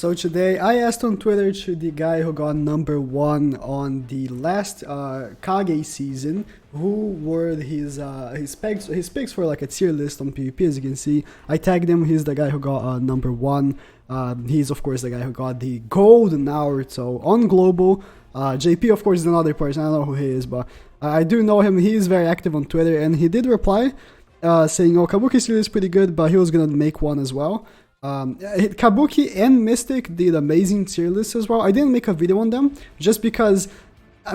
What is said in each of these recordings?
So today I asked on Twitter to the guy who got #1 on the last Kage season, who were his picks for like a tier list on PvP. As you can see, I tagged him. He's the guy who got #1. He's of course the guy who got the gold Naruto on global. JP of course is another person. I don't know who he is, but I do know him. He is very active on Twitter, and he did reply saying, "Oh, Kabuki's tier list is pretty good, but he was gonna make one as well." Kabuki and Mystic did amazing tier lists as well. I didn't make a video on them just because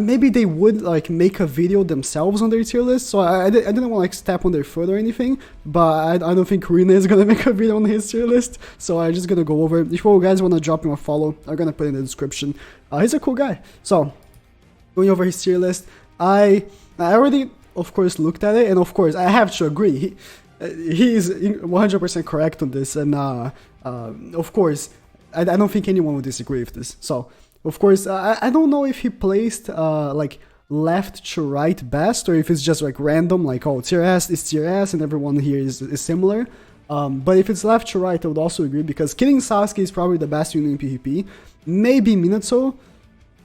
maybe they would like make a video themselves on their tier list, so I didn't want to like step on their foot or anything, but I don't think Rina is gonna make a video on his tier list, so I'm just gonna go over it. If you guys want to drop him a follow, I'm gonna put it in the description. He's a cool guy. So going over his tier list, I already of course looked at it, and of course I have to agree. He is 100% correct on this, and of course, I don't think anyone would disagree with this. So, of course, I don't know if he placed like left to right best, or if it's just like random, like, oh, tier S is tier S, and everyone here is similar. But if it's left to right, I would also agree, because killing Sasuke is probably the best unit in PvP. Maybe Minato.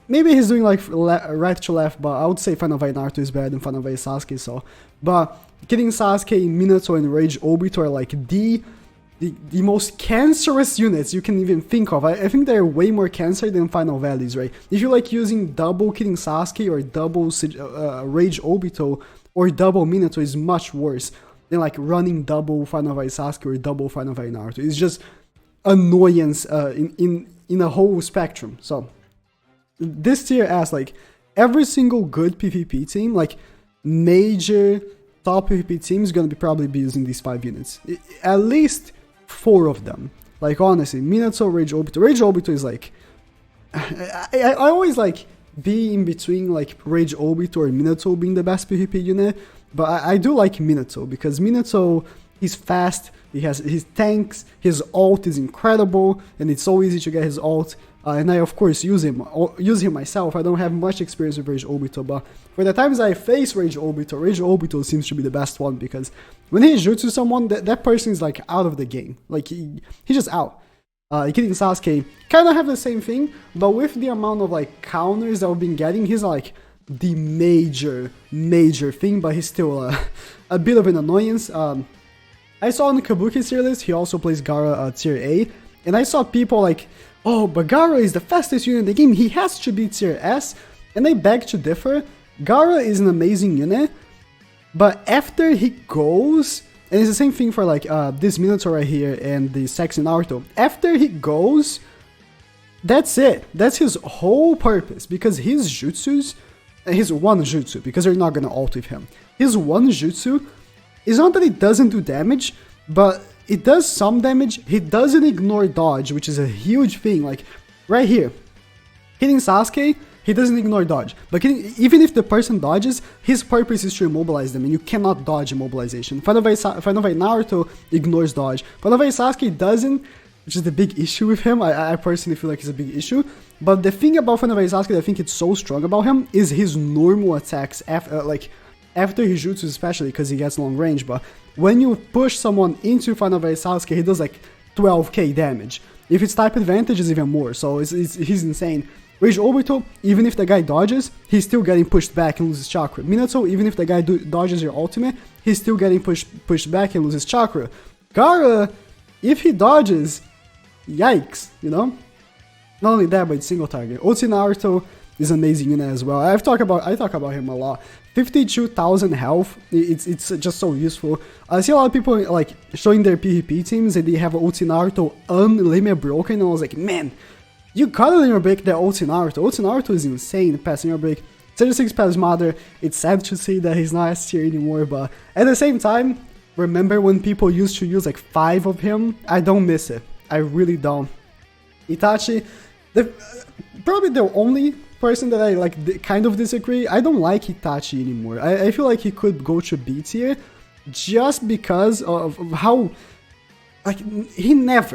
Maybe he's doing like right to left, but I would say Final Fight Naruto is better than Final Fight Sasuke, so. But killing Sasuke, Minato, and Rage Obito are like the most cancerous units you can even think of. I think they're way more cancer than Final Valleys, right? If you like using double killing Sasuke or double Rage Obito or double Minato is much worse than like running double Final Fight Sasuke or double Final Fight Naruto. It's just annoyance in a whole spectrum. So this tier as like every single good PvP team, like major top PvP team, is gonna probably be using these 5 units. At least 4 of them. Like honestly, Minato, Rage Obito. Rage Obito is like I always like be in between like Rage Obito or Minato being the best PvP unit, but I do like Minato because Minato, he's fast, he has his tanks, his ult is incredible, and it's so easy to get his ult. And I of course use him myself. I don't have much experience with Rage Obito, but for the times I face Rage Obito seems to be the best one, because when he jutsu someone, that person is like out of the game. Like he's just out. Killing Sasuke kind of have the same thing, but with the amount of like counters that we've been getting, he's like the major thing, but he's still a bit of an annoyance. I saw on the Kabuki tier list, he also plays Gaara tier A, and I saw people like, oh, but Gaara is the fastest unit in the game, he has to be tier S, and I beg to differ. Gaara is an amazing unit, but after he goes, and it's the same thing for like this Minato right here and the sexy Naruto, after he goes, that's it. That's his whole purpose, because his jutsus, his one jutsu, because they're not gonna ult with him, his one jutsu is not that it doesn't do damage, but it does some damage. He doesn't ignore dodge, which is a huge thing. Like right here, hitting Sasuke, he doesn't ignore dodge, but even if the person dodges, his purpose is to immobilize them, and you cannot dodge immobilization. Final Fight Naruto ignores dodge. Final Fight Sasuke doesn't, which is the big issue with him. I personally feel like it's a big issue. But the thing about Final Fight Sasuke that I think it's so strong about him is his normal attacks after his jutsu, especially because he gets long range. But when you push someone into Final Fight Sasuke, he does like 12k damage. If it's type advantage, it's even more, so he's insane. Rage Obito, even if the guy dodges, he's still getting pushed back and loses chakra. Minato, even if the guy dodges your ultimate, he's still getting pushed back and loses chakra. Gaara, if he dodges, yikes, you know? Not only that, but it's single target. Ochi Naruto is an amazing unit as well. I talk about him a lot. 52,000 health, it's just so useful. I see a lot of people like showing their PvP teams and they have Ulti Naruto unlimited broken, and I was like, man, you gotta limit break that Ulti Naruto. Ulti Naruto is insane passing your break. 36 Palace Mother, it's sad to see that he's not S tier anymore, but at the same time, remember when people used to use like 5 of him? I don't miss it. I really don't. Itachi, probably the only person that I like kind of disagree. I don't like Itachi anymore. I feel like he could go to B tier just because of how like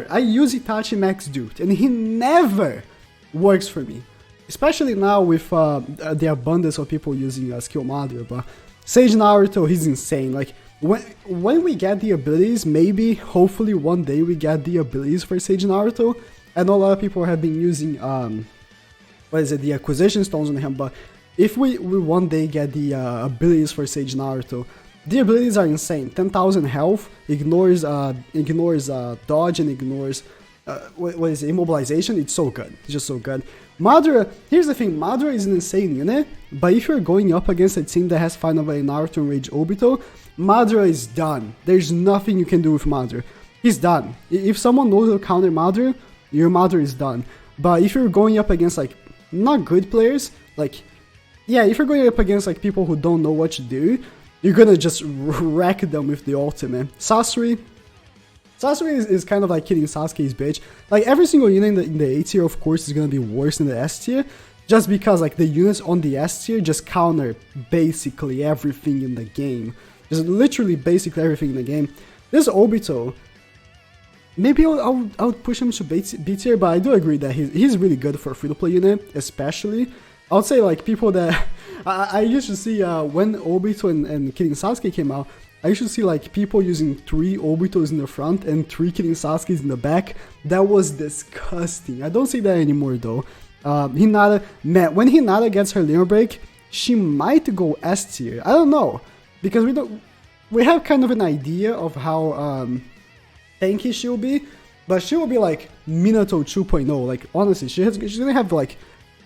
I use Itachi max dude and he never works for me, especially now with the abundance of people using skill mother. But Sage Naruto, he's insane. Like when we get the abilities, maybe hopefully one day we get the abilities for Sage Naruto, I know a lot of people have been using, what is it, the acquisition stones on him, but if we one day get the abilities for Sage Naruto, the abilities are insane. 10,000 health, ignores dodge, and ignores, what is it, immobilization. It's so good. It's just so good. Madara, here's the thing, Madara is an insane unit, but if you're going up against a team that has Final Fight Naruto and Rage Obito, Madara is done. There's nothing you can do with Madara. He's done. If someone knows how to counter Madara, your Madara is done. But if you're going up against, like, not good players, like, yeah, if you're going up against, like, people who don't know what to do, you're gonna just wreck them with the ultimate. Sasori is kind of like hitting Sasuke's bitch. Like, every single unit in the A tier, of course, is gonna be worse than the S tier, just because, like, the units on the S tier just counter basically everything in the game. Just literally basically everything in the game. This Obito, maybe I would push him to B tier, but I do agree that he's really good for a free-to-play unit, especially. I would say, like, people that I used to see when Obito and Kirin Sasuke came out, I used to see, like, people using 3 Obitos in the front and 3 Kirin Sasukes in the back. That was disgusting. I don't see that anymore, though. Hinata, man, when Hinata gets her limit break, she might go S tier. I don't know, because we have kind of an idea of how tanky she'll be, but she will be like Minato 2.0. Like, honestly, she's gonna have like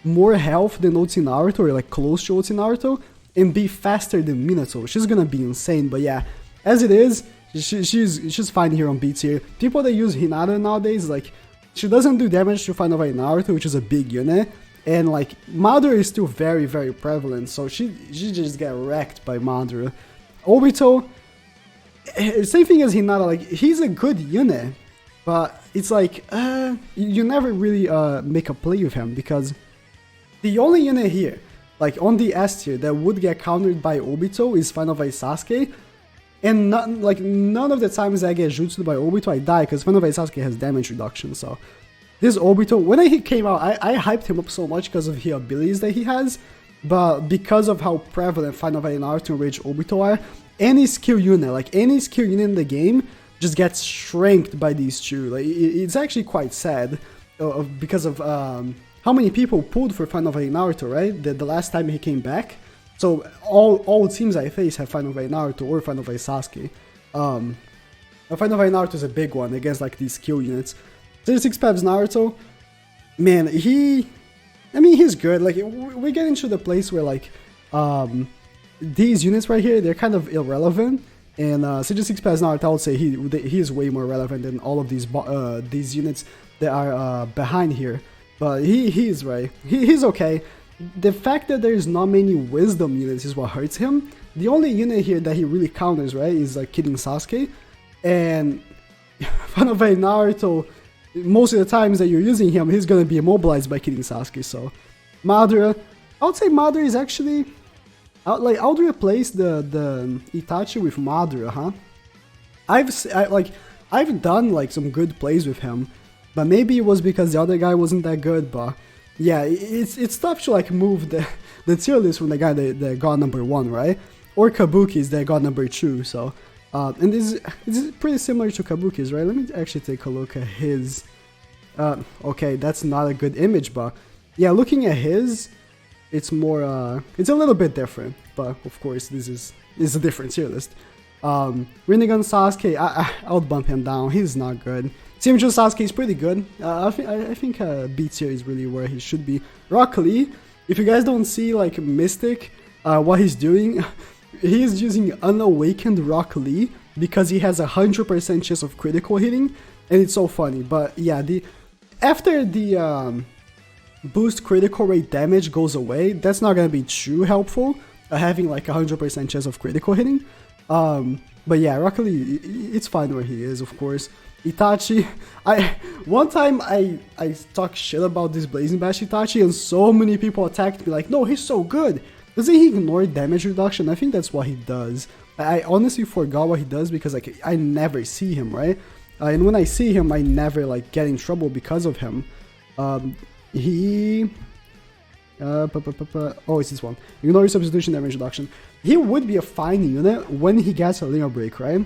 more health than OT Naruto, or like close to OT Naruto, and be faster than Minato. She's gonna be insane. But yeah, as it is, she's fine here on B tier. People that use Hinata nowadays, like, she doesn't do damage to Final Fight Naruto, which is a big unit, and like Madara is still very, very prevalent, so she just get wrecked by Madara. Obito, same thing as Hinata, like, he's a good unit, but it's like, you never really make a play with him, because the only unit here, like on the S tier, that would get countered by Obito is Final Fight Sasuke, and none of the times I get jutsu by Obito I die, because Final Fight Sasuke has damage reduction. So this Obito, when he came out, I hyped him up so much because of the abilities that he has, but because of how prevalent Final Fight Naruto and Rage Obito are, any skill unit in the game just gets shrinked by these two. Like, it's actually quite sad, because of how many people pulled for Final Fight Naruto, right? The last time he came back. So all teams I face have Final Fight Naruto or Final Fight Sasuke. Final Fight Naruto is a big one against like these skill units. 36 Peps Naruto, man, he's good. Like, we get into the place where like these units right here, they're kind of irrelevant. And 66 Peps Naruto, I would say he is way more relevant than all of these units that are behind here. But he is right. He's okay. The fact that there's not many wisdom units is what hurts him. The only unit here that he really counters, right, is like Kirin Sasuke. And Final Fight Naruto, most of the times that you're using him, he's gonna be immobilized by Kirin Sasuke. So Madara, I would say Madara is actually, I would replace the Itachi with Madara, huh? I've done like some good plays with him, but maybe it was because the other guy wasn't that good. But yeah, it's tough to like move the tier list from the guy that got number 1, right? Or Kabuki's that got number 2. So and this is pretty similar to Kabuki's, right? Let me actually take a look at his. Okay, that's not a good image, but yeah, looking at his, it's more it's a little bit different. But of course, this is a different tier list. Rinnegan Sasuke, I would bump him down. He's not good. Similar Sasuke is pretty good. I think B tier is really where he should be. Rock Lee, if you guys don't see like Mystic, what he's doing, he's using Unawakened Rock Lee because he has 100% chance of critical hitting, and it's so funny. But yeah, after the boost critical rate damage goes away, that's not gonna be too helpful, having like 100% chance of critical hitting. But yeah, Rock Lee, it's fine where he is, of course. Itachi, one time I talked shit about this Blazing Bash Itachi, and so many people attacked me like, no, he's so good. Doesn't he ignore damage reduction? I think that's what he does. I honestly forgot what he does because like I never see him, right? And when I see him, I never like get in trouble because of him. Oh, it's this one. Ignore substitution damage reduction. He would be a fine unit when he gets a limit break, right?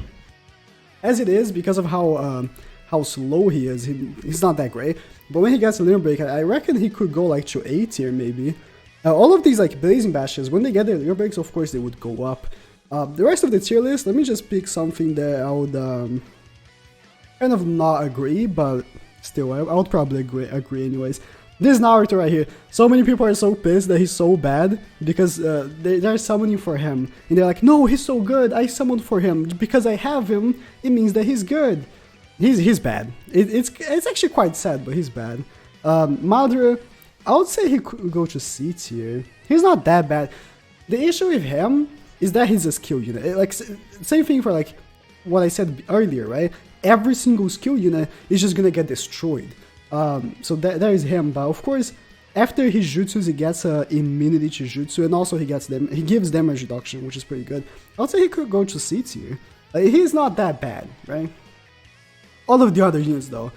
As it is, because of how how slow he is, he's not that great. But when he gets a limit break, I reckon he could go like to A tier maybe. All of these like Blazing Bashes, when they get their limit breaks, of course they would go up. The rest of the tier list, let me just pick something that I would kind of not agree, but still, I would probably agree anyways. This Naruto right here, so many people are so pissed that he's so bad because they're summoning for him. And they're like, no, he's so good, I summoned for him. Because I have him, it means that he's good. He's bad. It's actually quite sad, but he's bad. Madara, I would say he could go to C tier. He's not that bad. The issue with him is that he's a skill unit. Like, same thing for like what I said earlier, right? Every single skill unit is just gonna get destroyed. So that is him, but of course, after his jutsus, he gets immunity to jutsu, and also he gives damage reduction, which is pretty good. I'd say he could go to C tier. He's not that bad, right? All of the other units, though,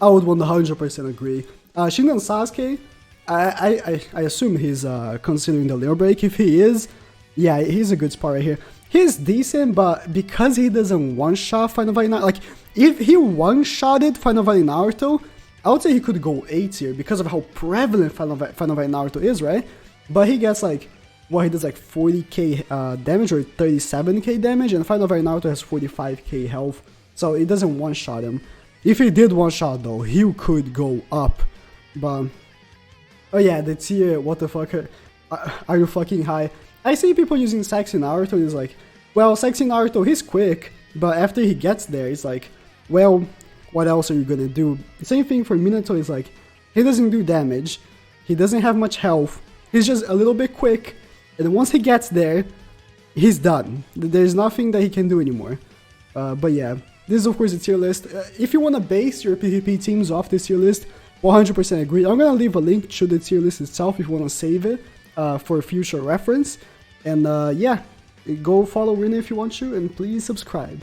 I would 100% agree. Shin and Sasuke, I assume he's considering the limit break. If he is, yeah, he's a good spot right here. He's decent, but because he doesn't one-shot Final Valley Naruto, like, if he one-shotted Final Valley Naruto, I would say he could go A tier because of how prevalent Final Valley Naruto is, right? But he gets like, well, he does like 40k damage or 37k damage, and Final Valley Naruto has 45k health, so it doesn't one-shot him. If he did one-shot though, he could go up. But, oh yeah, the tier, what the fuck, are you fucking high? I see people using Sexy Naruto, and it's like, well, Sexy Naruto, he's quick, but after he gets there, it's like, well, what else are you gonna do? Same thing for Minato, is like, he doesn't do damage, he doesn't have much health, he's just a little bit quick, and once he gets there, he's done. There's nothing that he can do anymore. But yeah, this is of course a tier list. If you wanna base your PvP teams off this tier list, 100% agree. I'm gonna leave a link to the tier list itself if you wanna save it for future reference. And yeah, go follow Rina if you want to, and please subscribe.